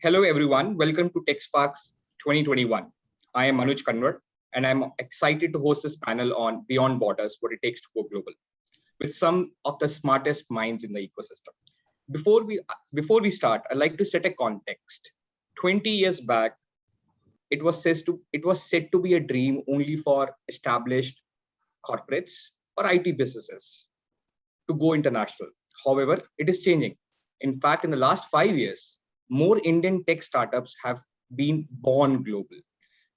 Hello, everyone. Welcome to TechSparks 2021. I am Anuj Kanwar, and I'm excited to host this panel on Beyond Borders, what it takes to go global, with some of the smartest minds in the ecosystem. Before we start, I'd like to set a context. 20 years back, it was said to be a dream only for established corporates or IT businesses to go international. However, it is changing. In fact, in the last 5 years, more Indian tech startups have been born global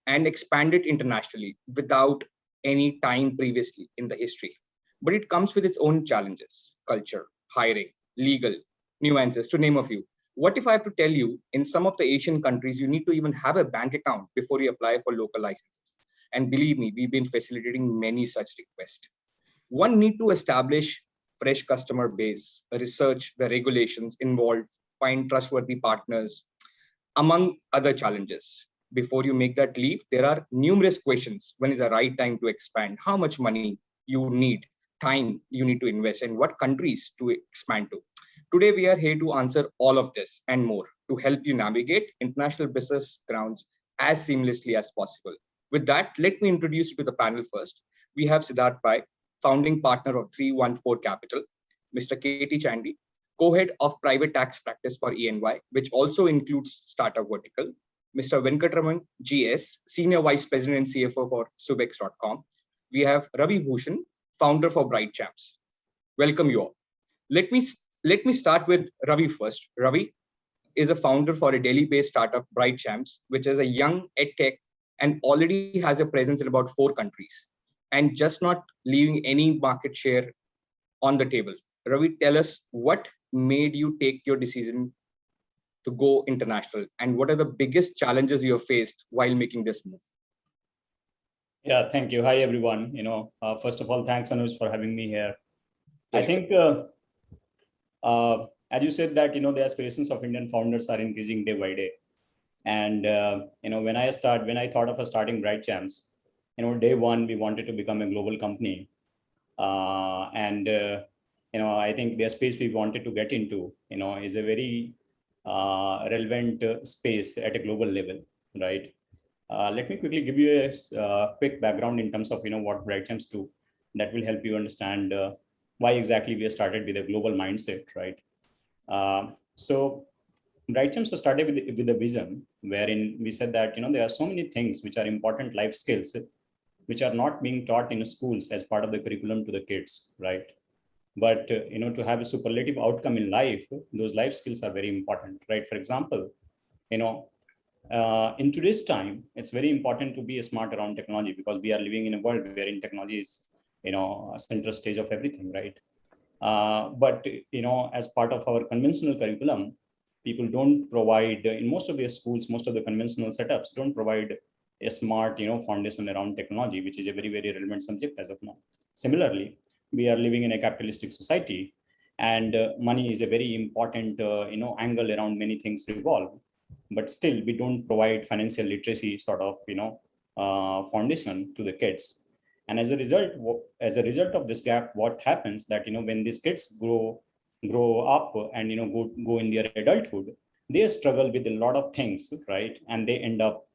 and expanded internationally without any time previously in the history. But it comes with its own challenges: culture, hiring, legal, nuances, to name a few. What if I have to tell you, in some of the Asian countries, you need to even have a bank account before you apply for local licenses? And believe me, we've been facilitating many such requests. One need to establish fresh customer base, research the regulations involved, find trustworthy partners, among other challenges. Before you make that leap, there are numerous questions. When is the right time to expand? How much money you need, time you need to invest, and what countries to expand to? Today, we are here to answer all of this and more to help you navigate international business grounds as seamlessly as possible. With that, let me introduce you to the panel first. We have Siddharth Pai, founding partner of 314 Capital, Mr. KT Chandy, co-head of private tax practice for ENY, which also includes startup vertical, Mr. Venkatraman GS, senior vice president and CFO for Subex.com. We have Ravi Bhushan, founder for Bright Champs. Welcome you all. Let me start with Ravi first. Ravi is a founder for a Delhi-based startup, Bright Champs, which is a young edtech and already has a presence in about 4 countries, and just not leaving any market share on the table. Ravi, tell us what made you take your decision to go international, and what are the biggest challenges you have faced while making this move? Yeah, thank you. Hi, everyone. First of all, thanks, Anuj, for having me here. I think, as you said that, the aspirations of Indian founders are increasing day by day. And, when I thought of starting Bright Champs, day one, we wanted to become a global company. I think the space we wanted to get into, is a very relevant space at a global level, right? Let me quickly give you a quick background in terms of, what Bright Champs do. That will help you understand why exactly we started with a global mindset, right? So Bright Champs started with a vision wherein we said that, there are so many things which are important life skills which are not being taught in schools as part of the curriculum to the kids, right? But, to have a superlative outcome in life, those life skills are very important, right? For example, in today's time, it's very important to be smart around technology because we are living in a world wherein technology is, a central stage of everything, right? But, as part of our conventional curriculum, people don't provide, in most of their schools, most of the conventional setups don't provide a smart, foundation around technology, which is a very, very relevant subject as of now. Similarly, we are living in a capitalistic society, and money is a very important, angle around many things revolve. But still, we don't provide financial literacy sort of, foundation to the kids. And as a result of this gap, what happens that, when these kids grow up and, go in their adulthood, they struggle with a lot of things, right? And they end up,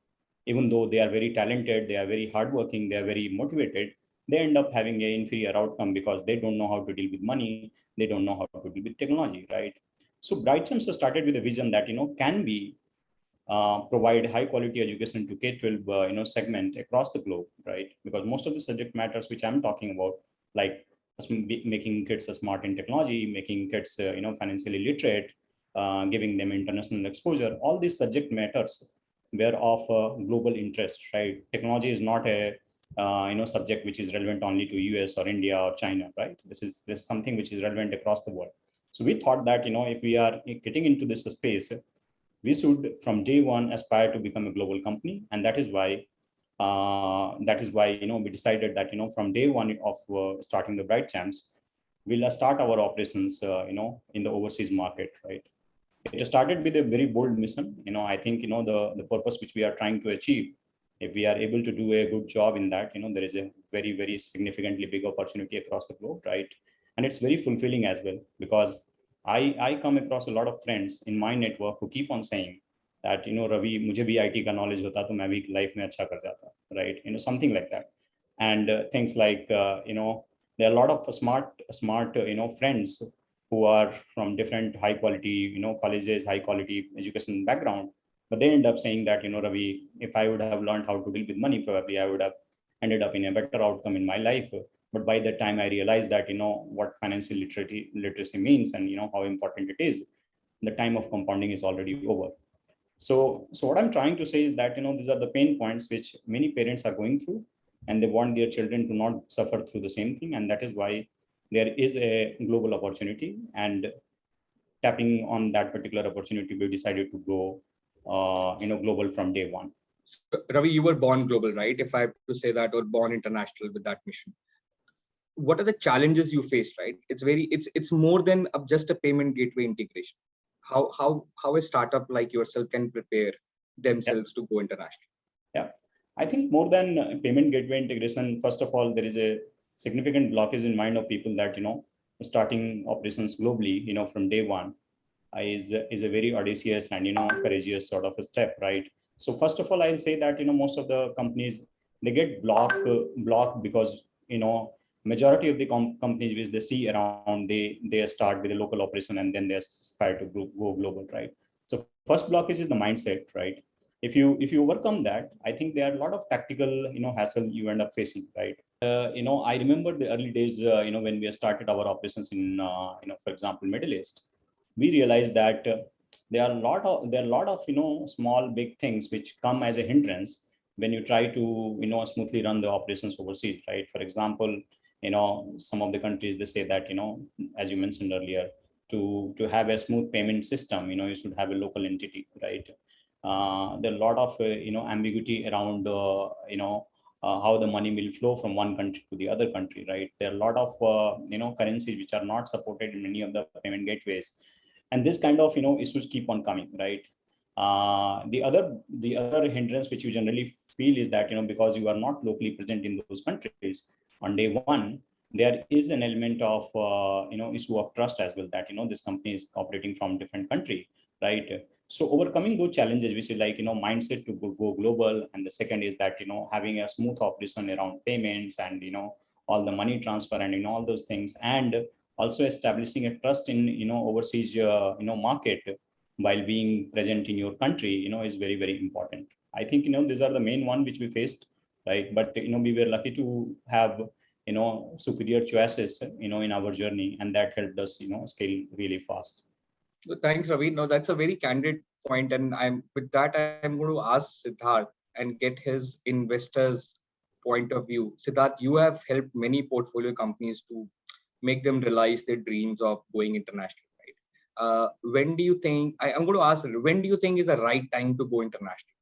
even though they are very talented, they are very hardworking, they are very motivated, they end up having an inferior outcome because they don't know how to deal with money, they don't know how to deal with technology, right? So Bright Champs started with a vision that, can we provide high quality education to K-12 segment across the globe, right? Because most of the subject matters which I'm talking about, like making kids smart in technology, making kids financially literate, giving them international exposure, all these subject matters were of global interest, right? Technology is not a subject which is relevant only to US or India or China, right? This is something which is relevant across the world. So we thought that, if we are getting into this space, we should from day one aspire to become a global company. And that is why we decided that, from day one of starting the Bright Champs, we'll start our operations, in the overseas market, right? It started with a very bold mission. I think, the purpose which we are trying to achieve, if we are able to do a good job in that, there is a very, very significantly big opportunity across the globe, right? And it's very fulfilling as well, because I come across a lot of friends in my network who keep on saying that, Ravi, मुझे भी IT का knowledge होता तो मैं भी life में अच्छा कर जाता, right? Something like that. And things like, there are a lot of smart, friends who are from different high quality, colleges, high quality education background, but they end up saying that, Ravi, if I would have learned how to deal with money, probably I would have ended up in a better outcome in my life. But by the time I realized that, what financial literacy means and, how important it is, the time of compounding is already over. So what I'm trying to say is that, these are the pain points which many parents are going through, and they want their children to not suffer through the same thing. And that is why there is a global opportunity, and tapping on that particular opportunity, we decided to go, global from day one. So, Ravi, you were born global, right? If I have to say that, or born international with that mission. What are the challenges you face, right? It's more than just a payment gateway integration. How a startup like yourself can prepare themselves to go international? Yeah, I think more than payment gateway integration, first of all, there is a significant blockage in mind of people that, starting operations globally, from day one, is a very audacious and, courageous sort of a step, right? So first of all, I'll say that, most of the companies, they get blocked because, majority of the companies which they see around, they start with a local operation and then they aspire to go global, right? So first blockage is the mindset, right? If you overcome that, I think there are a lot of tactical, hassle you end up facing, right? I remember the early days, when we started our operations in, for example, Middle East, we realized that there are a lot of small big things which come as a hindrance when you try to smoothly run the operations overseas, right? For example, some of the countries, they say that, as you mentioned earlier, to have a smooth payment system, you should have a local entity, right? There are a lot of ambiguity around how the money will flow from one country to the other country, right? There are a lot of currencies which are not supported in many of the payment gateways, and this kind of issues keep on coming, right? The other hindrance which you generally feel is that, because you are not locally present in those countries on day one, there is an element of issue of trust as well, that this company is operating from different country, right? So overcoming those challenges, which is like mindset to go global, and the second is that having a smooth operation around payments and all the money transfer and all those things, and also establishing a trust in overseas market while being present in your country is very, very important. I think these are the main one which we faced, right? But we were lucky to have superior choices in our journey, and that helped us scale really fast. Thanks, Ravi. No, that's a very candid point, and I'm going to ask Siddharth and get his investors' point of view. Siddharth, you have helped many portfolio companies to make them realize their dreams of going international, right? When do you think? I'm going to ask, when do you think is the right time to go international?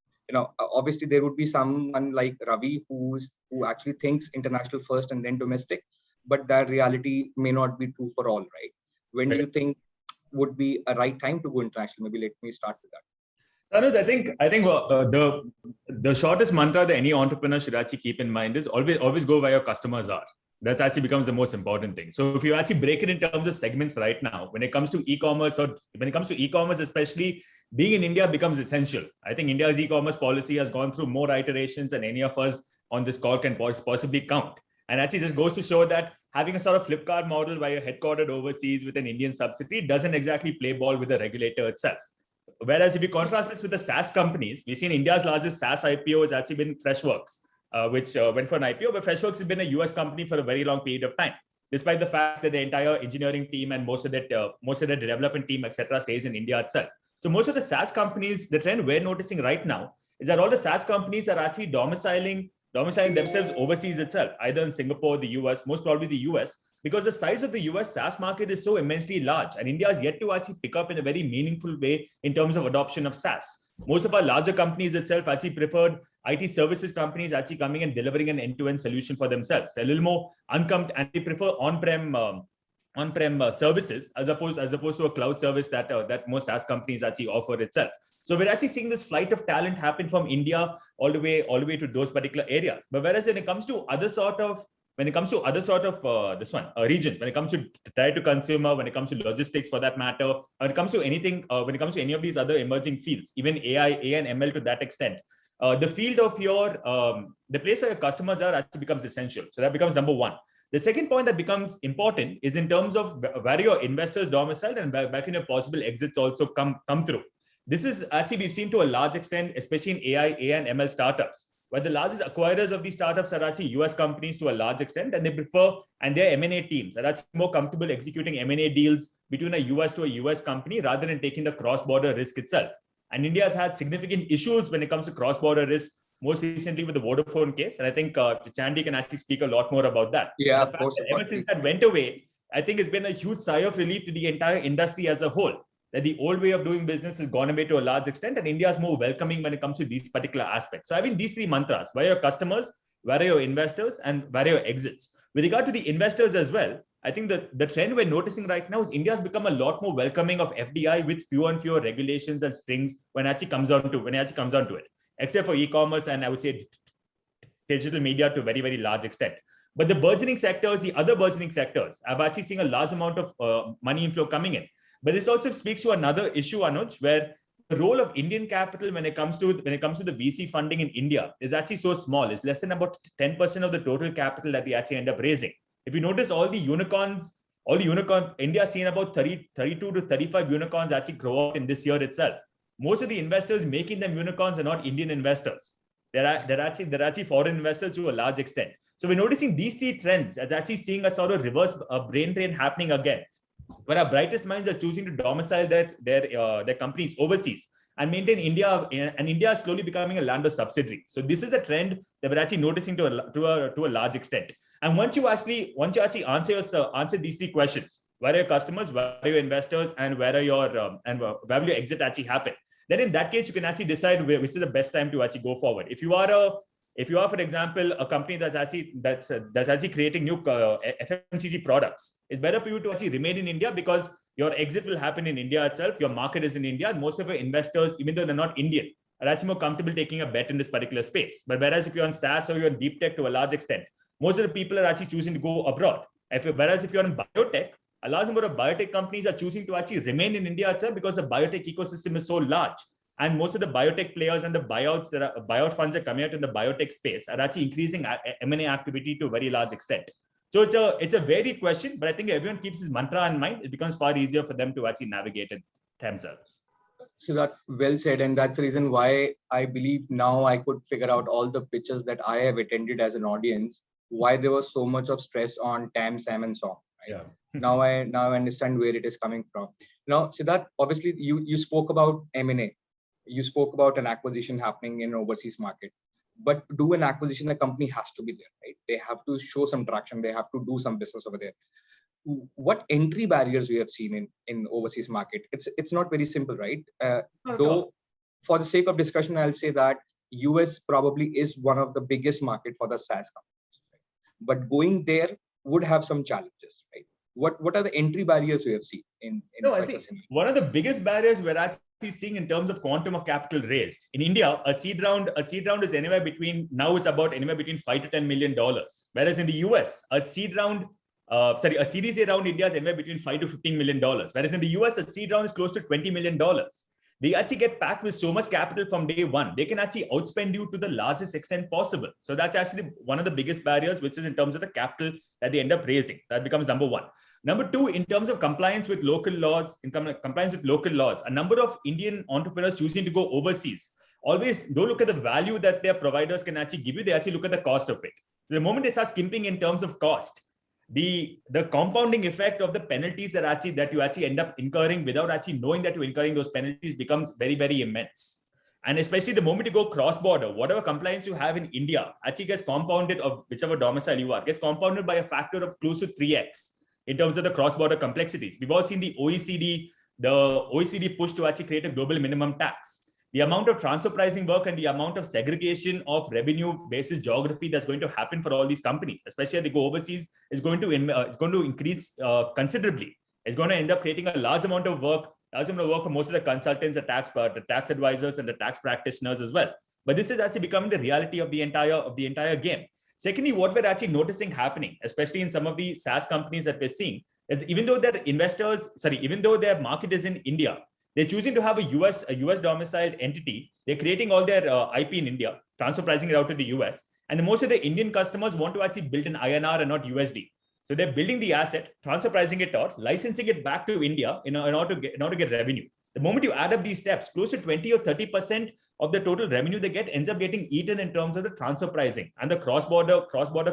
Obviously there would be someone like Ravi who actually thinks international first and then domestic, but that reality may not be true for all, right? When do you think would be a right time to go international? Maybe let me start with that. Sanuj, I think the shortest mantra that any entrepreneur should actually keep in mind is always go where your customers are. That actually becomes the most important thing. So if you actually break it in terms of segments right now, when it comes to e-commerce, or when it comes to e-commerce, especially, being in India becomes essential. I think India's e-commerce policy has gone through more iterations than any of us on this call can possibly count. And actually just goes to show that having a sort of Flipkart model where you're headquartered overseas with an Indian subsidiary doesn't exactly play ball with the regulator itself. Whereas if you contrast this with the SaaS companies, we've seen India's largest SaaS IPO has actually been Freshworks, which went for an IPO, but Freshworks has been a US company for a very long period of time, despite the fact that the entire engineering team and most of the development team, etc., stays in India itself. So most of the SaaS companies, the trend we're noticing right now is that all the SaaS companies are actually domiciling themselves overseas itself, either in Singapore, the US, most probably the US, because the size of the US SaaS market is so immensely large, and India has yet to actually pick up in a very meaningful way in terms of adoption of SaaS. Most of our larger companies itself actually preferred IT services companies actually coming and delivering an end-to-end solution for themselves, a little more uncomfortable, and they prefer on-prem services as opposed to a cloud service that most SaaS companies actually offer itself. So we're actually seeing this flight of talent happen from India all the way to those particular areas. But whereas when it comes to other sort of when it comes to other sort of regions, when it comes to direct to consumer, when it comes to logistics for that matter, when it comes to anything, when it comes to any of these other emerging fields, even AI and ML to that extent, the field of the place where your customers are actually becomes essential. So that becomes number one. The second point that becomes important is in terms of where your investors domiciled and where can your possible exits also come through. This is actually we've seen to a large extent, especially in AI and ML startups, where the largest acquirers of these startups are actually US companies to a large extent, and they prefer, and their M&A teams are actually more comfortable executing M&A deals between a US to a US company rather than taking the cross-border risk itself. And India has had significant issues when it comes to cross-border risk, most recently with the Vodafone case. And I think Chandy can actually speak a lot more about that. Yeah, of course. Ever since that went away, I think it's been a huge sigh of relief to the entire industry as a whole, that the old way of doing business has gone away to a large extent, and India is more welcoming when it comes to these particular aspects. So having these three mantras, where are your customers, where are your investors, and where are your exits? With regard to the investors as well, I think that the trend we're noticing right now is India has become a lot more welcoming of FDI with fewer and fewer regulations and strings when it actually comes on to it, except for e-commerce and I would say digital media to a very, very large extent. But the other burgeoning sectors, I'm actually seeing a large amount of money inflow coming in. But this also speaks to another issue, Anuj, where the role of Indian capital when it comes to the VC funding in India is actually so small. It's less than about 10% of the total capital that they actually end up raising. If you notice all the unicorns, India has seen about 32 to 35 unicorns actually grow up in this year itself. Most of the investors making them unicorns are not Indian investors. They're actually foreign investors to a large extent. So we're noticing these three trends as actually seeing a sort of reverse brain drain happening again, where our brightest minds are choosing to domicile their companies overseas and maintain India, and India is slowly becoming a land of subsidiary. So this is a trend that we're actually noticing to a large extent. And once you actually answer these three questions, where are your customers, where are your investors, and where will your exit actually happen? Then in that case, you can actually decide which is the best time to actually go forward. If you are, for example, a company that's actually creating new FMCG products, it's better for you to actually remain in India because your exit will happen in India itself. Your market is in India, and most of your investors, even though they're not Indian, are actually more comfortable taking a bet in this particular space. But whereas if you're on SaaS or you're on deep tech to a large extent, most of the people are actually choosing to go abroad. Whereas if you're on biotech, a large number of biotech companies are choosing to actually remain in India itself because the biotech ecosystem is so large. And most of the biotech players and the buyout funds that are coming out in the biotech space are actually increasing M&A activity to a very large extent. So it's a varied question, but I think everyone keeps his mantra in mind. It becomes far easier for them to actually navigate it themselves. So that well said, and that's the reason why I believe now I could figure out all the pitches that I have attended as an audience, why there was so much of stress on TAM, SAM, and SOM. Right? Yeah. Now I understand where it is coming from. Now, Siddharth, obviously you spoke about M&A. You spoke about an acquisition happening in an overseas market, but to do an acquisition, the company has to be there, right? They have to show some traction. They have to do some business over there. What entry barriers we have seen in overseas market? It's not very simple, right? Though, for the sake of discussion, I'll say that US probably is one of the biggest market for the SaaS companies, right? But going there would have some challenges, right? What are the entry barriers we have seen in such a scenario? One of the biggest barriers we're actually seeing in terms of quantum of capital raised in India, a seed round is anywhere between $5 to $10 million, whereas in the US, a Series A round India is anywhere between $5 to $15 million, whereas in the US, a seed round is close to $20 million. They actually get packed with so much capital from day one. They can actually outspend you to the largest extent possible. So that's actually one of the biggest barriers, which is in terms of the capital that they end up raising. That becomes number one. Number two, in terms of compliance with local laws, a number of Indian entrepreneurs choosing to go overseas always don't look at the value that their providers can actually give you. They actually look at the cost of it. The moment they start skimping in terms of cost, the compounding effect of the penalties that you actually end up incurring without actually knowing that you're incurring those penalties becomes very, very immense. And especially the moment you go cross-border, whatever compliance you have in India actually gets compounded, of whichever domicile you are, gets compounded by a factor of close to 3x in terms of the cross-border complexities. We've all seen the OECD push to actually create a global minimum tax. The amount of transfer pricing work and the amount of segregation of revenue basis geography that's going to happen for all these companies, especially as they go overseas, is going to increase considerably. It's going to end up creating a large amount of work for most of the consultants, the tax advisors, and the tax practitioners as well. But this is actually becoming the reality of the entire game. Secondly, what we're actually noticing happening, especially in some of the SaaS companies that we're seeing, is even though even though their market is in India, they're choosing to have a US domiciled entity. They're creating all their IP in India, transfer pricing it out to the US. And most of the Indian customers want to actually build an INR and not USD. So they're building the asset, transfer pricing it out, licensing it back to India in order to get revenue. The moment you add up these steps, close to 20 or 30% of the total revenue they get ends up getting eaten in terms of the transfer pricing and the cross-border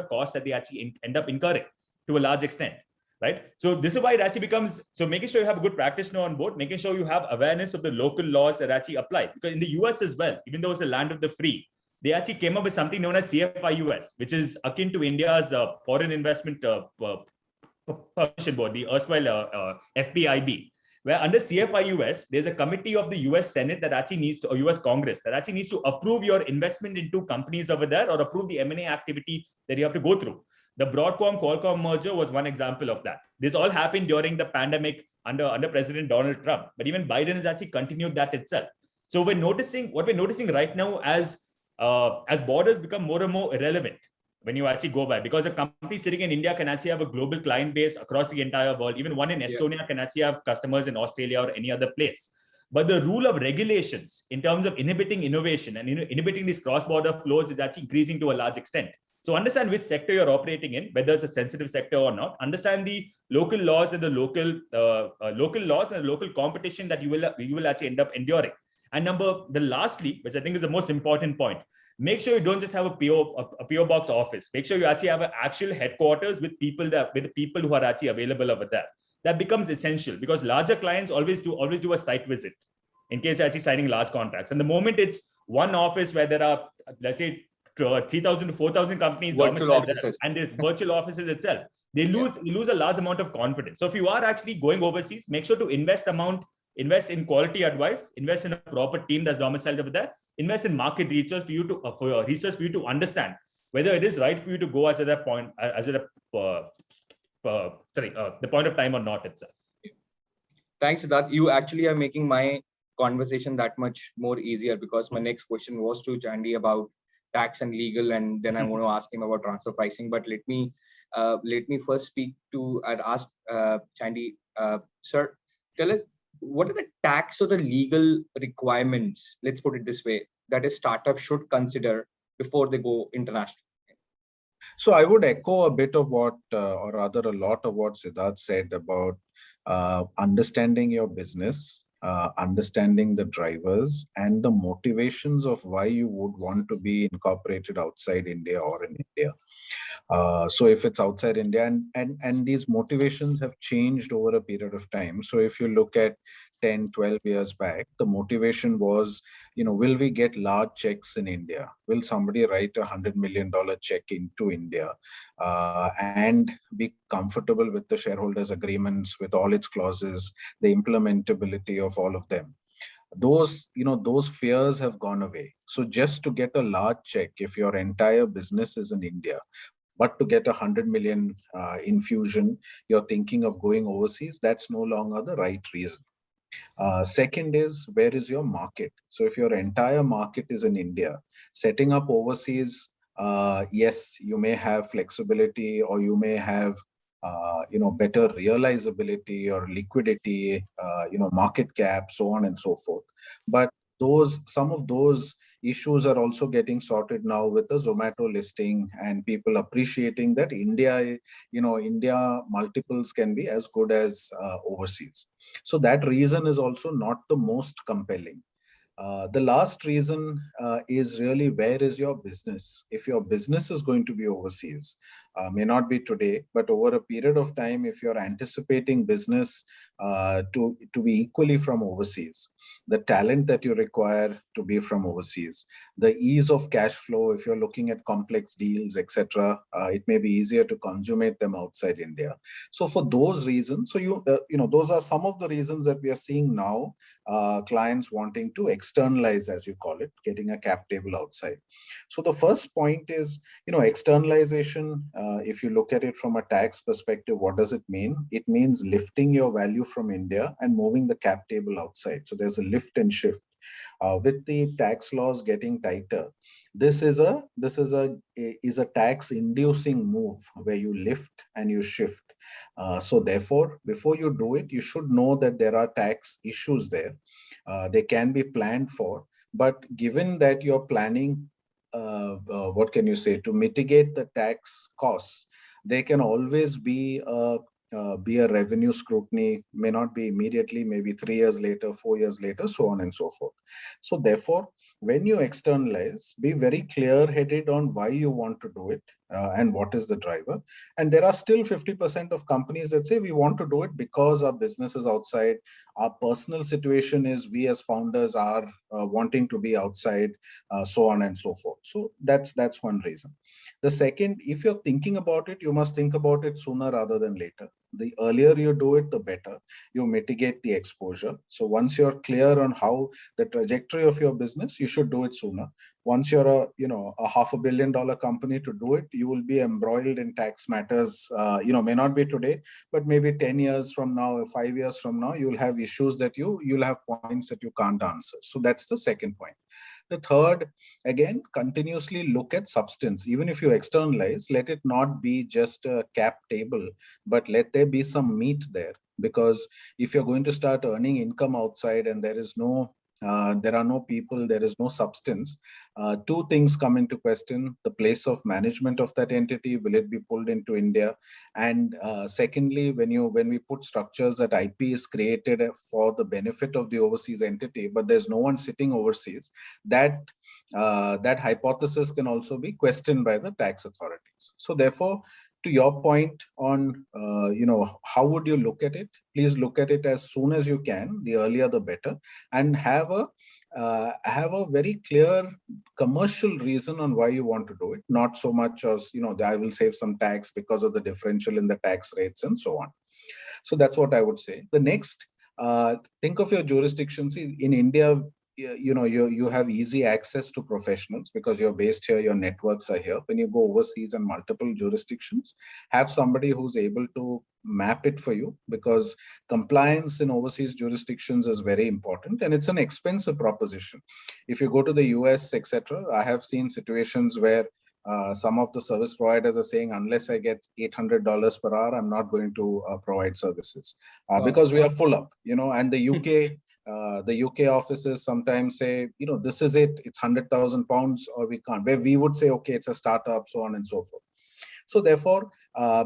costs that they actually end up incurring to a large extent, right? So this is why it actually becomes, so making sure you have a good practitioner on board, making sure you have awareness of the local laws that actually apply. Because in the US as well, even though it's a land of the free, they actually came up with something known as CFIUS, which is akin to India's foreign investment permission board, the erstwhile FPIB, where under CFIUS, there's a committee of the US Senate that actually needs to, or US Congress, that actually needs to approve your investment into companies over there or approve the M&A activity that you have to go through. The Broadcom-Qualcomm merger was one example of that. This all happened during the pandemic under President Donald Trump, but even Biden has actually continued that itself. So what we're noticing right now as borders become more and more irrelevant when you actually go by, because a company sitting in India can actually have a global client base across the entire world. Even one in Estonia can actually have customers in Australia or any other place. But the rule of regulations in terms of inhibiting innovation and inhibiting these cross-border flows is actually increasing to a large extent. So understand which sector you're operating in, whether it's a sensitive sector or not. Understand the local laws and the local competition that you will actually end up enduring. And lastly, which I think is the most important point, make sure you don't just have a PO box office. Make sure you actually have an actual headquarters with the people who are actually available over there. That becomes essential because larger clients always do a site visit in case you're actually signing large contracts. And the moment it's one office where there are, let's say, 3,000 to 4,000 companies, virtual offices, and there's virtual offices itself, they lose a large amount of confidence. So if you are actually going overseas, make sure to invest in quality advice, invest in a proper team that's domiciled over there, invest in market research for your research for you to understand whether it is right for you to go the point of time or not itself. Thanks, Siddharth. You actually are making my conversation that much more easier because my next question was to Chandy about tax and legal, and then I want to ask him about transfer pricing. But let me first speak to and ask Chandy, sir, tell us, what are the tax or the legal requirements, let's put it this way, that a startup should consider before they go international? So I would echo a bit of what, or rather a lot of what Siddharth said about understanding your business, understanding the drivers and the motivations of why you would want to be incorporated outside India or in India. So if it's outside India, and these motivations have changed over a period of time. So if you look at 10, 12 years back, the motivation was, will we get large checks in India? Will somebody write $100 million check into India and be comfortable with the shareholders' agreements, with all its clauses, the implementability of all of them? Those fears have gone away. So just to get a large check, if your entire business is in India, but to get 100 million infusion, you're thinking of going overseas, that's no longer the right reason. Second is, where is your market? So if your entire market is in India, setting up overseas, yes, you may have flexibility or you may have better realizability or liquidity, market cap, so on and so forth. But some of those issues are also getting sorted now with the Zomato listing and people appreciating that India multiples can be as good as overseas. So that reason is also not the most compelling. The last reason is really, where is your business? If your business is going to be overseas, may not be today, but over a period of time, if you're anticipating business to be equally from overseas, the talent that you require to be from overseas, the ease of cash flow, if you're looking at complex deals, etc., it may be easier to consummate them outside India. So for those reasons, those are some of the reasons that we are seeing now, clients wanting to externalize, as you call it, getting a cap table outside. So the first point is, externalization. If you look at it from a tax perspective, what does it mean? It means lifting your value from India and moving the cap table outside. So there's a lift and shift. With the tax laws getting tighter, this is a tax inducing move where you lift and you shift. So therefore, before you do it, you should know that there are tax issues there. They can be planned for, but given that you're planning, what can you say, to mitigate the tax costs, there can always be a revenue scrutiny, may not be immediately, maybe 3 years later, 4 years later, so on and so forth. So therefore, when you externalize, be very clear-headed on why you want to do it and what is the driver. And there are still 50% of companies that say we want to do it because our business is outside. Our personal situation is we as founders are wanting to be outside, so on and so forth. So that's one reason. The second, if you're thinking about it, you must think about it sooner rather than later. The earlier you do it, the better. You mitigate the exposure. So once you're clear on how the trajectory of your business, you should do it sooner. Once you're a $500 million company, to do it, you will be embroiled in tax matters. May not be today, but maybe 10 years from now, or 5 years from now, you'll have issues that you'll have points that you can't answer. So that's the second point. The third, again, continuously look at substance. Even if you externalize, let it not be just a cap table, but let there be some meat there. Because if you're going to start earning income outside and there are no people, there is no substance, two things come into question: the place of management of that entity, will it be pulled into India? And secondly, when we put structures that IP is created for the benefit of the overseas entity, but there's no one sitting overseas, that hypothesis can also be questioned by the tax authorities. So therefore, to your point on, how would you look at it? Please look at it as soon as you can. The earlier, the better, and have a very clear commercial reason on why you want to do it. Not so much as I will save some tax because of the differential in the tax rates and so on. So that's what I would say. The next, think of your jurisdiction. See, in India, you have easy access to professionals because you're based here, your networks are here. When you go overseas and multiple jurisdictions, have somebody who's able to map it for you, because compliance in overseas jurisdictions is very important and it's an expensive proposition. If you go to the US, etc., I have seen situations where some of the service providers are saying, unless I get $800 per hour, I'm not going to provide services because we are full up, and the UK, the UK offices sometimes say, this is it, it's 100,000 pounds or we can't, where we would say, okay, it's a startup, so on and so forth. So therefore,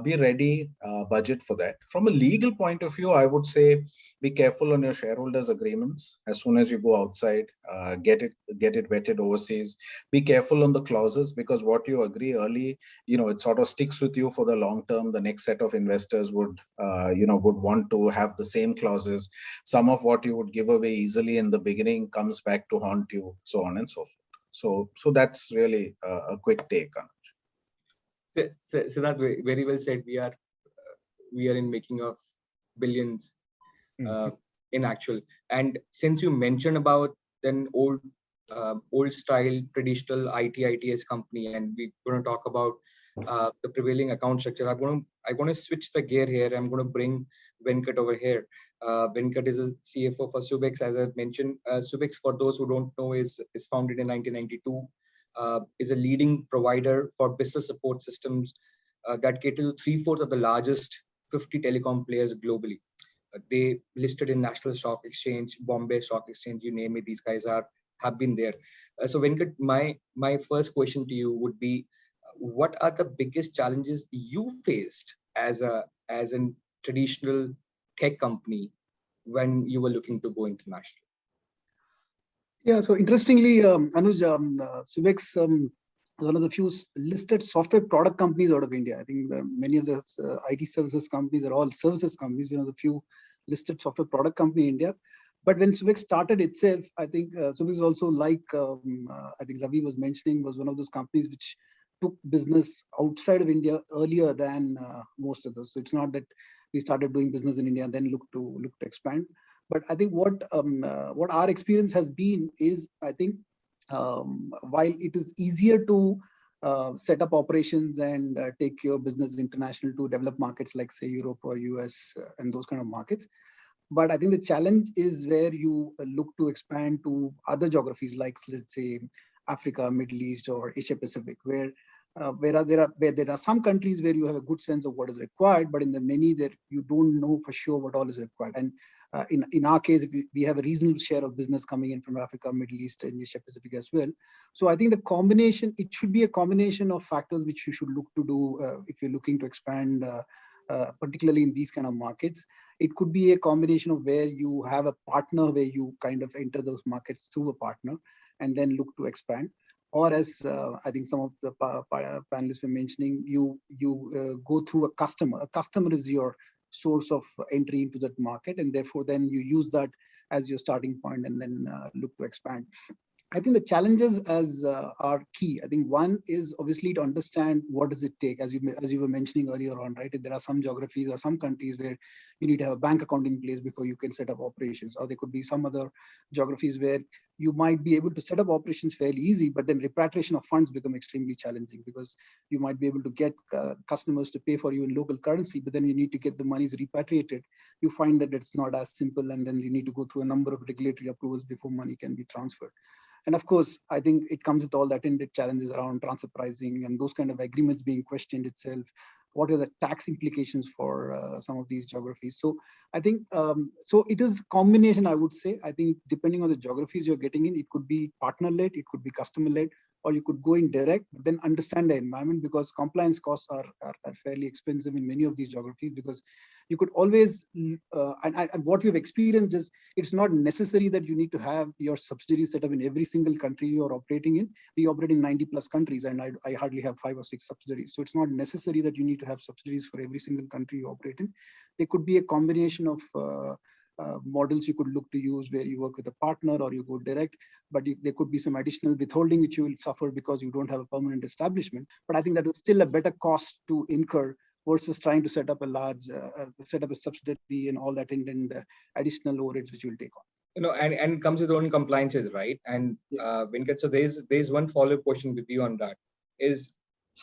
be ready, budget for that. From a legal point of view, I would say be careful on your shareholders' agreements. As soon as you go outside, get it vetted overseas. Be careful on the clauses, because what you agree early, it sort of sticks with you for the long term. The next set of investors would want to have the same clauses. Some of what you would give away easily in the beginning comes back to haunt you, so on and so forth. So that's really a quick take on it. So that very well said. We are in making of billions in actual. And since you mentioned about an old style traditional ITS company, and we're going to talk about the prevailing account structure, I'm going to switch the gear here. I'm going to bring Venkat over here. Venkat is a CFO for Subex. As I mentioned, Subex, for those who don't know, is founded in 1992. Is a leading provider for business support systems that cater to 3/4 of the largest 50 telecom players globally. They listed in National Stock Exchange, Bombay Stock Exchange, you name it. These guys have been there. So Venkat, my first question to you would be, what are the biggest challenges you faced as a traditional tech company when you were looking to go international? Yeah, so interestingly, Anuj, Subex is one of the few listed software product companies out of India. I think many of the IT services companies are all services companies. One of the few listed software product company in India. But when Subex started itself, I think Subex is also like, I think Ravi was mentioning, was one of those companies which took business outside of India earlier than most of those. So it's not that we started doing business in India and then look to expand. But I think what our experience has been is, I think, while it is easier to set up operations and take your business international to developed markets like, say, Europe or US and those kind of markets, But I think the challenge is where you look to expand to other geographies, like let's say Africa, Middle East, or Asia Pacific, where there are some countries where you have a good sense of what is required, but in the many that you don't know for sure what all is required. And in our case, we have a reasonable share of business coming in from Africa, Middle East, and Asia Pacific as well. So I think the combination, it should be a combination of factors which you should look to do if you're looking to expand, particularly in these kind of markets. It could be a combination of where you have a partner, where you kind of enter those markets through a partner and then look to expand. Or as I think some of the panelists were mentioning, you go through a customer. A customer is your source of entry into that market, and therefore then you use that as your starting point and then look to expand. I think the challenges are key. I think one is obviously to understand what does it take, as you were mentioning earlier on, right? There are some geographies or some countries where you need to have a bank account in place before you can set up operations, or there could be some other geographies where you might be able to set up operations fairly easy, but then repatriation of funds become extremely challenging because you might be able to get customers to pay for you in local currency, but then you need to get the monies repatriated. You find that it's not as simple, and then you need to go through a number of regulatory approvals before money can be transferred. And of course, I think it comes with all the attendant challenges around transfer pricing and those kind of agreements being questioned itself. What are the tax implications for some of these geographies? So I think, so it is combination, I would say. I think depending on the geographies you're getting in, it could be partner-led, it could be customer-led, or you could go in direct, but then understand the environment, because compliance costs are fairly expensive in many of these geographies, because you could always, and what we've experienced is, it's not necessary that you need to have your subsidiaries set up in every single country you're operating in. We operate in 90 plus countries, and I hardly have 5 or 6 subsidiaries. So it's not necessary that you need to have subsidiaries for every single country you operate in. There could be a combination of models you could look to use, where you work with a partner or you go direct, but there could be some additional withholding which you will suffer because you don't have a permanent establishment. But I think that is still a better cost to incur versus trying to set up a large, set up a subsidiary and all that and additional overheads which you will take on. You know, and it comes with own compliances, right? And Venkat, so there's one follow-up question with you on that, is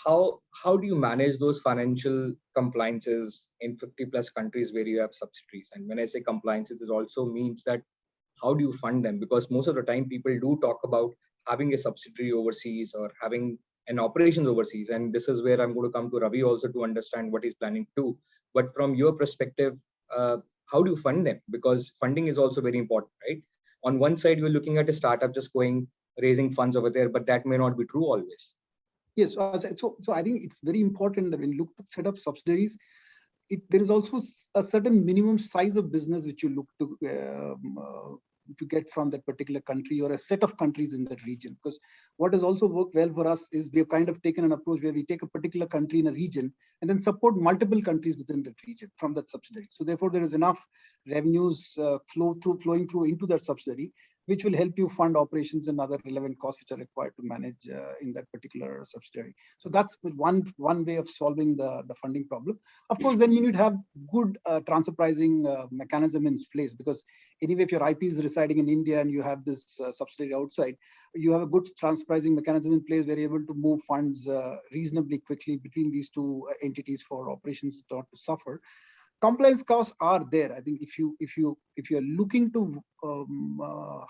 how do you manage those financial compliances in 50 plus countries where you have subsidiaries? And when I say compliances, it also means that how do you fund them? Because most of the time people do talk about having a subsidiary overseas or having an operations overseas. And this is where I'm going to come to Ravi also to understand what he's planning to do. But from your perspective, how do you fund them? Because funding is also very important, right? On one side, you're looking at a startup just raising funds over there, but that may not be true always. Yes, so I think it's very important that when you look to set up subsidiaries, there is also a certain minimum size of business which you look to get from that particular country or a set of countries in that region. Because what has also worked well for us is we have kind of taken an approach where we take a particular country in a region and then support multiple countries within that region from that subsidiary. So therefore, there is enough revenues flowing through into that subsidiary, which will help you fund operations and other relevant costs which are required to manage in that particular subsidiary. So that's one way of solving the funding problem. Of course, then you need to have good transfer pricing mechanism in place, because anyway, if your IP is residing in India and you have this subsidiary outside, you have a good transfer pricing mechanism in place where you're able to move funds reasonably quickly between these two entities for operations not to suffer. Compliance costs are there. I think if you're looking to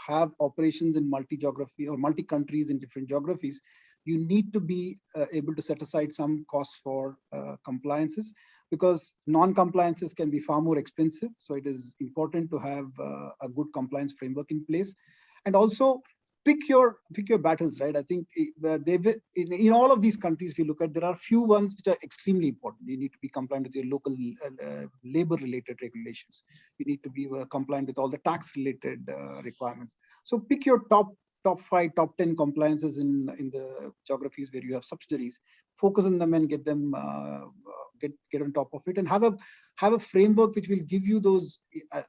have operations in multi-geography or multi-countries in different geographies, you need to be able to set aside some costs for compliances, because non-compliances can be far more expensive. So it is important to have a good compliance framework in place, and also pick your battles, right? I think in all of these countries, if you look at, there are few ones which are extremely important. You need to be compliant with your local labor-related regulations. You need to be compliant with all the tax-related requirements. So pick your top 5, top 10 compliances in the geographies where you have subsidiaries. Focus on them and get them get on top of it, and have a framework which will give you those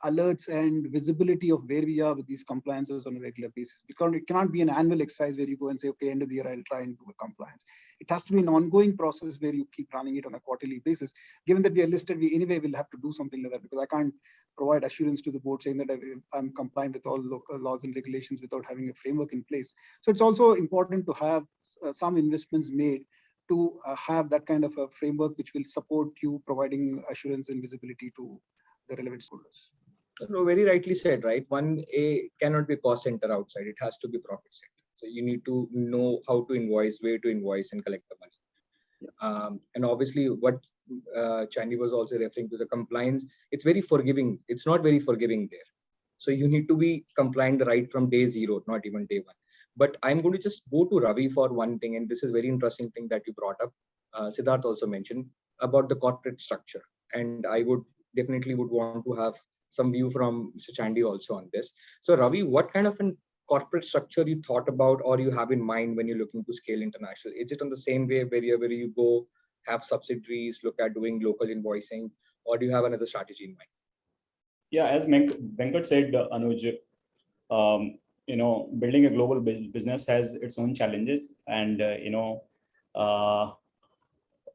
alerts and visibility of where we are with these compliances on a regular basis. Because it cannot be an annual exercise where you go and say, okay, end of the year, I'll try and do a compliance. It has to be an ongoing process where you keep running it on a quarterly basis. Given that we are listed, we anyway will have to do something like that, because I can't provide assurance to the board saying that I'm compliant with all local laws and regulations without having a framework in place. So it's also important to have some investments made to have that kind of a framework which will support you providing assurance and visibility to the relevant stakeholders. No, very rightly said, right? One A cannot be cost center outside. It has to be profit center. So you need to know how to invoice, where to invoice and collect the money. And obviously what Chandy was also referring to, the compliance, it's very forgiving. It's not very forgiving there. So you need to be compliant right from day zero, not even day one. But I'm going to just go to Ravi for one thing. And this is very interesting thing that you brought up. Siddharth also mentioned about the corporate structure. And I would definitely would want to have some view from Mr. Chandy also on this. So Ravi, what kind of an corporate structure you thought about or you have in mind when you're looking to scale international? Is it on the same way wherever you go, have subsidiaries, look at doing local invoicing, or do you have another strategy in mind? Yeah, as Venkat said, Anuj, building a global business has its own challenges, and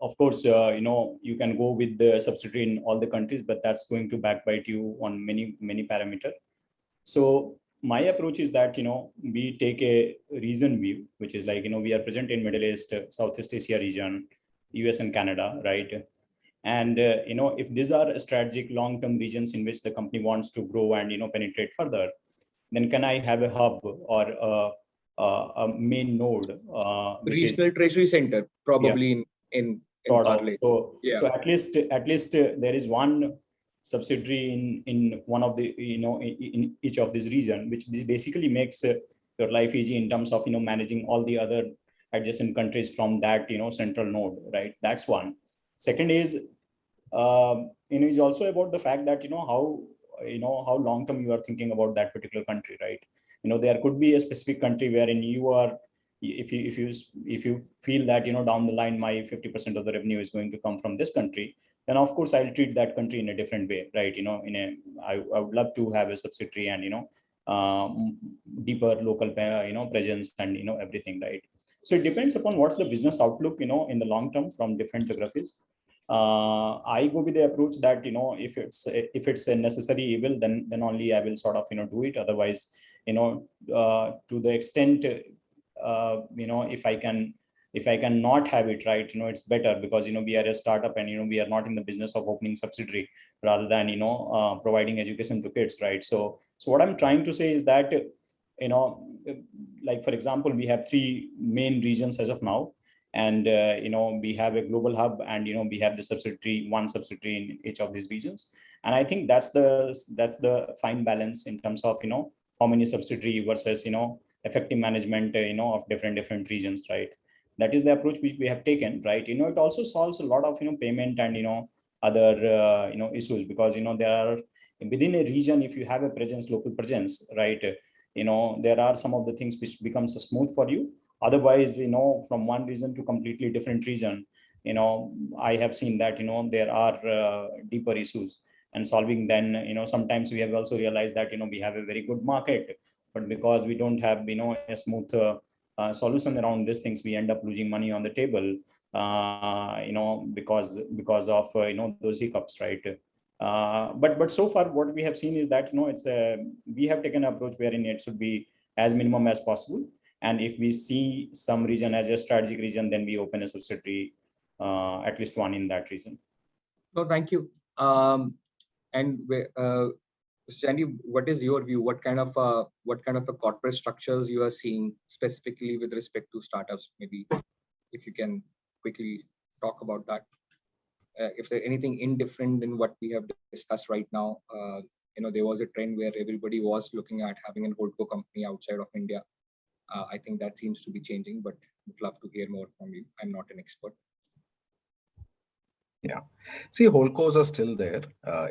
of course, you can go with the subsidiary in all the countries, but that's going to backbite you on many parameters. So my approach is that, we take a region view, which is like, we are present in Middle East, Southeast Asia region, US and Canada, right? And, if these are strategic long-term regions in which the company wants to grow and, penetrate further, then can I have a hub or a main node? Regional treasury center, probably in Parlay. So at least there is one subsidiary in one of the, in each of these region, which basically makes your life easy in terms of, managing all the other adjacent countries from that, central node, right? That's one. Second is, is also about the fact that, how long term you are thinking about that particular country, right? There could be a specific country wherein you are, if you feel that, down the line my 50% of the revenue is going to come from this country, then of course I'll treat that country in a different way, right? I would love to have a subsidiary and deeper local presence and everything, right? So it depends upon what's the business outlook in the long term from different geographies. I go with the approach that if it's a necessary evil, then only I will sort of do it. Otherwise, to the extent if I can not have it, right, it's better, because we are a startup and we are not in the business of opening subsidiary rather than providing education to kids, right? So what I'm trying to say is that like for example, we have 3 main regions as of now, and we have a global hub, and we have the one subsidiary in each of these regions. And I think that's the fine balance in terms of how many subsidiary versus effective management of different regions, right? That is the approach which we have taken, right? It also solves a lot of payment and other issues, because there are within a region, if you have a local presence, right, there are some of the things which becomes smooth for you. Otherwise, from one region to completely different region, I have seen that there are deeper issues, and solving then sometimes we have also realized that we have a very good market, but because we don't have a smooth solution around these things, we end up losing money on the table, because of those hiccups, right? But so far what we have seen is that we have taken an approach wherein it should be as minimum as possible, and if we see some region as a strategic region, then we open a subsidiary, at least one in that region. No, thank you. And Sandy, what is your view? What kind of a corporate structures you are seeing specifically with respect to startups? Maybe if you can quickly talk about that. If there's anything indifferent than what we have discussed right now, there was a trend where everybody was looking at having a holdco company outside of India. I think that seems to be changing, but would love to hear more from you. I'm not an expert. Yeah. See, holdcos are still there.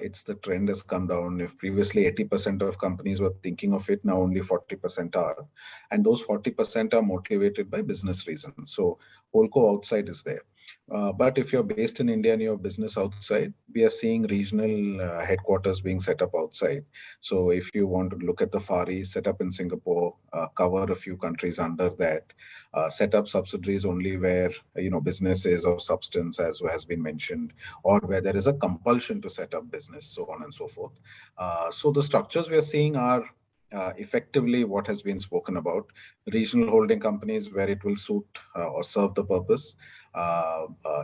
It's the trend has come down. If previously 80% of companies were thinking of it, now only 40% are. And those 40% are motivated by business reasons. So holdco outside is there. But if you're based in India and your business outside, we are seeing regional headquarters being set up outside. So if you want to look at the Far East, set up in Singapore, cover a few countries under that, set up subsidiaries only where business is of substance, as has been mentioned, or where there is a compulsion to set up business, so on and so forth. So the structures we are seeing are effectively what has been spoken about. Regional holding companies where it will suit or serve the purpose.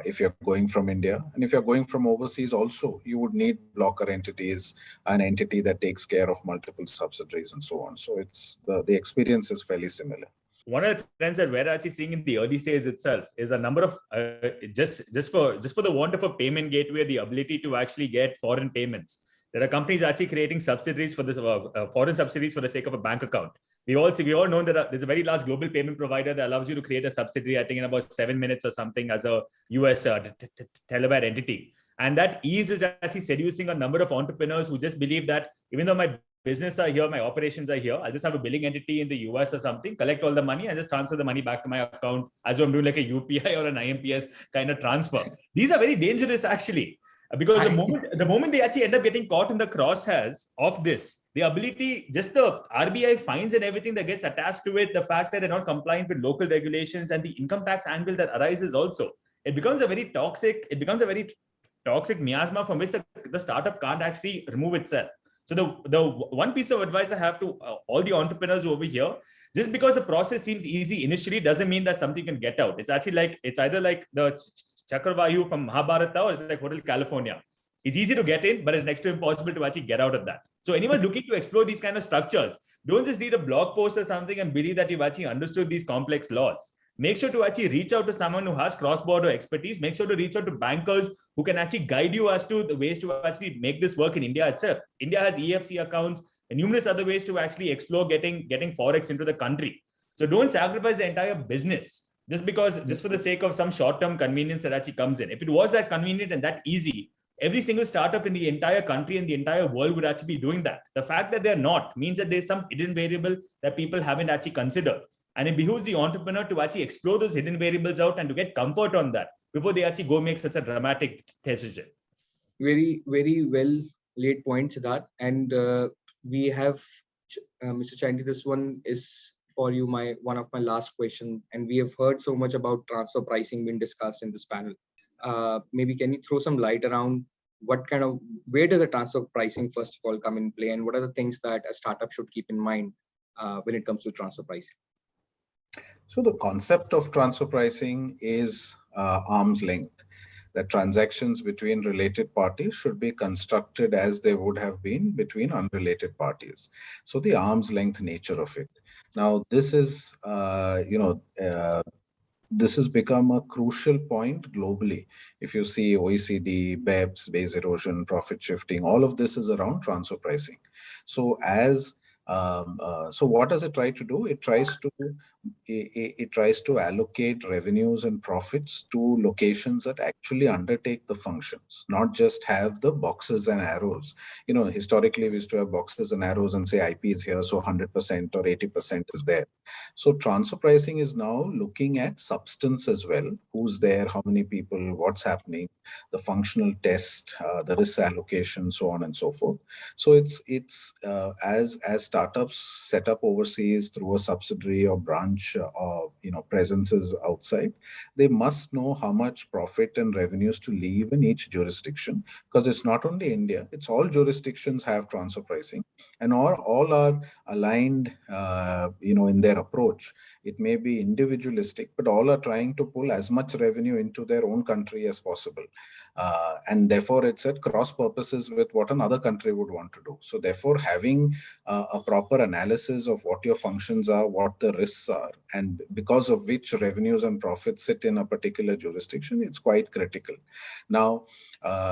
If you're going from India, and if you're going from overseas also, you would need blocker entities, an entity that takes care of multiple subsidiaries and so on. So it's the experience is fairly similar. One of the trends that we're actually seeing in the early stage itself is a number of just for the want of a payment gateway, the ability to actually get foreign payments. There are companies actually creating subsidiaries for this foreign subsidiaries for the sake of a bank account. We all know that there's a very large global payment provider that allows you to create a subsidiary, I think in about 7 minutes or something, as a US Delaware entity. And that ease is actually seducing a number of entrepreneurs who just believe that even though my business are here, my operations are here, I'll just have a billing entity in the US or something, collect all the money and just transfer the money back to my account as though I'm doing like a UPI or an IMPS kind of transfer. These are very dangerous actually, because the moment they actually end up getting caught in the crosshairs of this, the ability, just the RBI fines and everything that gets attached to it, the fact that they're not compliant with local regulations and the income tax angle that arises also, it becomes a very toxic miasma from which the startup can't actually remove itself. So the one piece of advice I have to all the entrepreneurs over here, just because the process seems easy initially doesn't mean that something can get out. It's actually like, it's either like the Chakravarti from Mahabharata or it's like Hotel California. It's easy to get in, but it's next to impossible to actually get out of that. So anyone looking to explore these kind of structures, don't just read a blog post or something and believe that you've actually understood these complex laws. Make sure to actually reach out to someone who has cross-border expertise. Make sure to reach out to bankers who can actually guide you as to the ways to actually make this work in India itself. India has EFC accounts and numerous other ways to actually explore getting Forex into the country. So don't sacrifice the entire business just for the sake of some short-term convenience that actually comes in. If it was that convenient and that easy, every single startup in the entire country and the entire world would actually be doing that. The fact that they're not means that there's some hidden variable that people haven't actually considered. And it behooves the entrepreneur to actually explore those hidden variables out and to get comfort on that before they actually go make such a dramatic decision. Very, very well laid points, Siddharth. And we have, Mr. Chandy, this one is for you, one of my last question. And we have heard so much about transfer pricing being discussed in this panel. Maybe can you throw some light around where does the transfer pricing first of all come in play, and what are the things that a startup should keep in mind when it comes to transfer pricing? So the concept of transfer pricing is arm's length, that transactions between related parties should be constructed as they would have been between unrelated parties. So the arm's length nature of it. Now, this is, this has become a crucial point globally. If you see OECD, BEPS, base erosion, profit shifting, all of this is around transfer pricing. So so what does it try to do? It tries to allocate revenues and profits to locations that actually undertake the functions, not just have the boxes and arrows. Historically we used to have boxes and arrows and say IP is here, so 100% or 80% is there. So transfer pricing is now looking at substance as well. Who's there, how many people, what's happening, the functional test, the risk allocation, so on and so forth. So it's as startups set up overseas through a subsidiary or branch or presences outside, they must know how much profit and revenues to leave in each jurisdiction, because it's not only India, it's all jurisdictions have transfer pricing, and all are aligned in their approach. It may be individualistic, but all are trying to pull as much revenue into their own country as possible. And therefore, it's at cross purposes with what another country would want to do. So therefore, having a proper analysis of what your functions are, what the risks are, and because of which revenues and profits sit in a particular jurisdiction, it's quite critical. Now,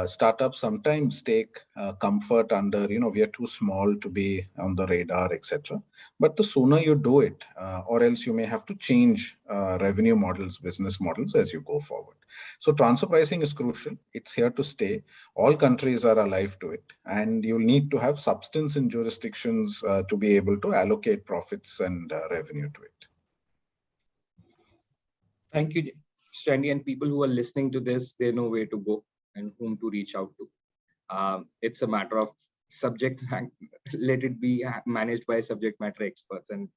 startups sometimes take comfort under, we are too small to be on the radar, etc. But the sooner you do it, or else you may have to change revenue models, business models as you go forward. So transfer pricing is crucial. It's here to stay. All countries are alive to it. And you'll need to have substance in jurisdictions to be able to allocate profits and revenue to it. Thank you, Shandy. And people who are listening to this, they know where to go and whom to reach out to. It's a matter of let it be managed by subject matter experts. And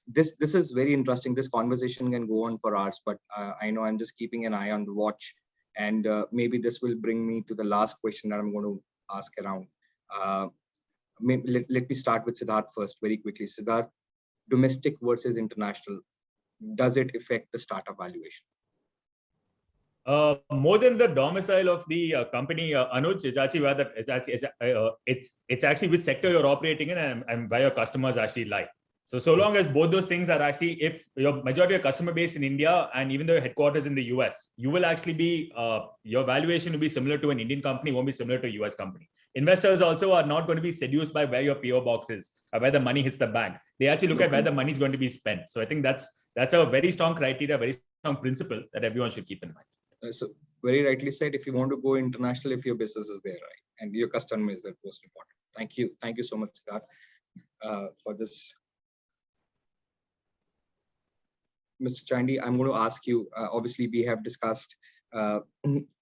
this is very interesting. This conversation can go on for hours, but I know I'm just keeping an eye on the watch, and maybe this will bring me to the last question that I'm going to ask around. Let me start with Siddharth first, very quickly. Siddharth, domestic versus international, does it affect the startup valuation? More than the domicile of the company, Anuj, it's actually whether it's actually which sector you're operating in and where your customers actually lie. So long as both those things are actually, if your majority of your customer base in India and even though your headquarters in the US, you will actually be, your valuation will be similar to an Indian company, won't be similar to a US company. Investors also are not going to be seduced by where your PO box is, or where the money hits the bank. They actually look at where the money is going to be spent. So I think that's a very strong criteria, very strong principle that everyone should keep in mind. So very rightly said, if you want to go international, if your business is there, right, and your customer is the most important. Thank you so much, Siddharth, for this. Mr. Chandy, I'm going to ask you, obviously we have discussed,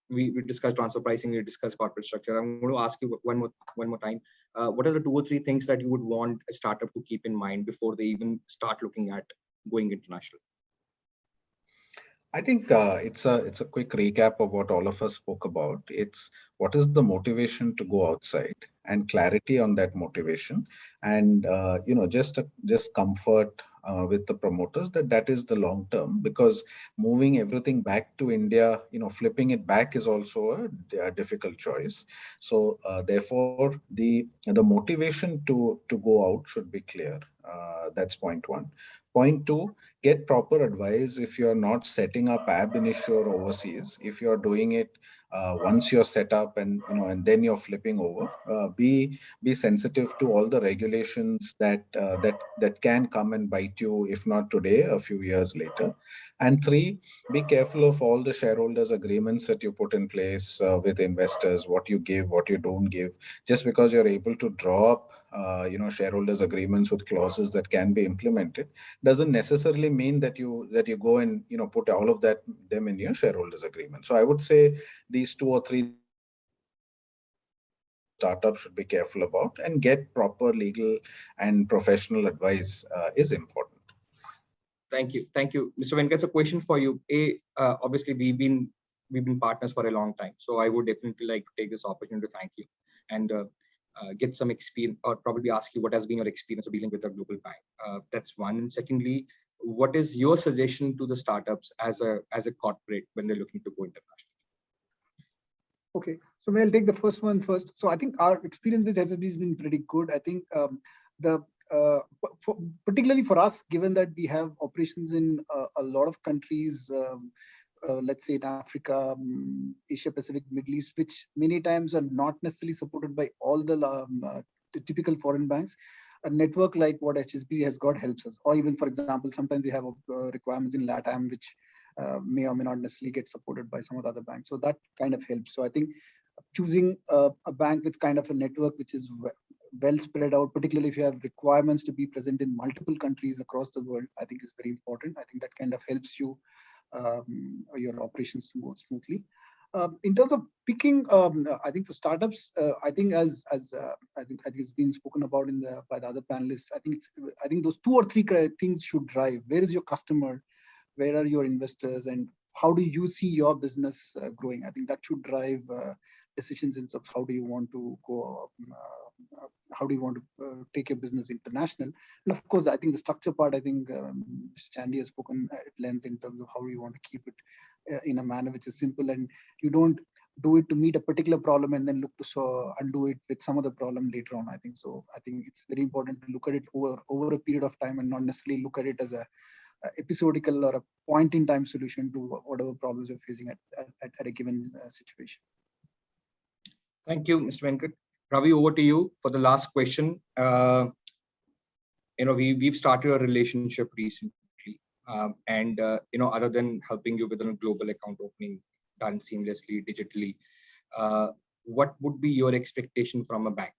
we discussed transfer pricing, we discussed corporate structure. I'm going to ask you one more time, what are the 2 or 3 things that you would want a startup to keep in mind before they even start looking at going international? I think it's a quick recap of what all of us spoke about. It's what is the motivation to go outside and clarity on that motivation, and just comfort with the promoters that is the long term, because moving everything back to India, flipping it back is also a difficult choice. So therefore, the motivation to go out should be clear. That's point 1. Point 2, get proper advice if you're not setting up ab initio overseas. If you're doing it once you're set up and then you're flipping over, be sensitive to all the regulations that can come and bite you, if not today, a few years later. And 3, be careful of all the shareholders agreements that you put in place with investors, what you give, what you don't give. Just because you're able to draw up shareholders agreements with clauses that can be implemented doesn't necessarily mean that you go and put all of them in your shareholders agreement. So I would say these 2 or 3 startups should be careful about, and get proper legal and professional advice is important. Thank you, Mr. Venkat. A question for you. Obviously we've been partners for a long time, so I would definitely like to take this opportunity to thank you and get some experience, or probably ask you what has been your experience of dealing with a global bank. That's one. And secondly, what is your suggestion to the startups as a corporate when they're looking to go international? Okay, so I'll take the first one first. So I think our experience with HSBC has been pretty good. I think particularly for us, given that we have operations in a lot of countries, let's say in Africa, Asia Pacific, Middle East, which many times are not necessarily supported by all the typical foreign banks. A network like what HSBC has got helps us. Or even, for example, sometimes we have requirements in LATAM, which may or may not necessarily get supported by some of the other banks. So that kind of helps. So I think choosing a bank with kind of a network which is well spread out, particularly if you have requirements to be present in multiple countries across the world, I think is very important. I think that kind of helps you your operations to go smoothly. In terms of picking, I think for startups, I think as I think it's been spoken about by the other panelists. I think those 2 or 3 things should drive. Where is your customer? Where are your investors? And how do you see your business growing? I think that should drive decisions in terms of how do you want to go, how do you want to take your business international? And of course, I think the structure part, I think Mr. Chandy has spoken at length in terms of how you want to keep it in a manner which is simple, and you don't do it to meet a particular problem and then look to undo it with some other problem later on. I think it's very important to look at it over a period of time and not necessarily look at it as a episodical or a point in time solution to whatever problems you're facing at a given situation. Thank you, Mr. Venkat. Ravi, over to you for the last question. We've started a relationship recently, and other than helping you with a global account opening done seamlessly digitally, what would be your expectation from a bank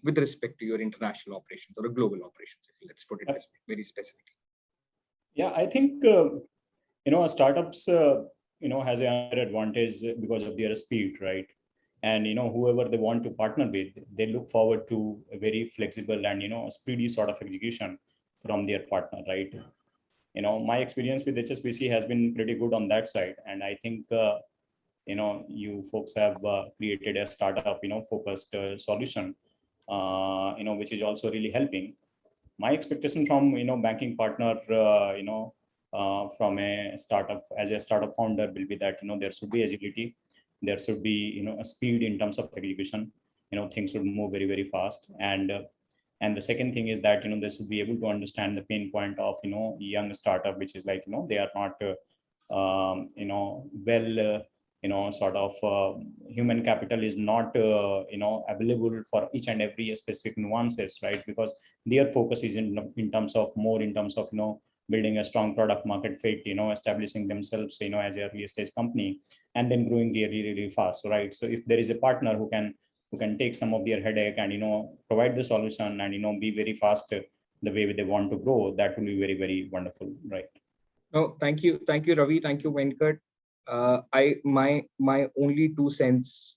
with respect to your international operations or a global operations? Let's put it this way, very specifically. Yeah, I think startups has an advantage because of their speed, right? And whoever they want to partner with, they look forward to a very flexible and speedy sort of execution from their partner, right? My experience with HSBC has been pretty good on that side, and I think you folks have created a startup, focused solution, which is also really helping. My expectation from, banking partner, from a startup, as a startup founder, will be that, there should be agility, there should be, a speed in terms of execution, things should move very, very fast. And the second thing is that, they should be able to understand the pain point of, young startup, which is like, they are not, sort of human capital is not, available for each and every specific nuances, right? Because their focus is in terms of more in terms of, building a strong product market fit, establishing themselves, as a early stage company, and then growing really, really fast, right? So if there is a partner who can take some of their headache and, provide the solution and, be very fast the way they want to grow, that will be very, very wonderful, right? No, thank you, Ravi, thank you, Venkat. My only 2 cents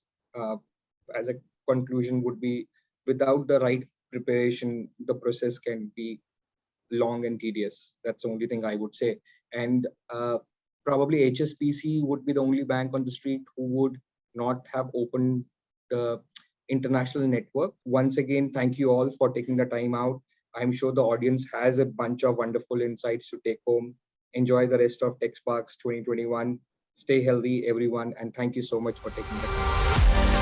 as a conclusion would be, without the right preparation, the process can be long and tedious. That's the only thing I would say. And probably HSBC would be the only bank on the street who would not have opened the international network. Once again, thank you all for taking the time out. I'm sure the audience has a bunch of wonderful insights to take home. Enjoy the rest of TechSparks 2021. Stay healthy, everyone, and thank you so much for taking the time.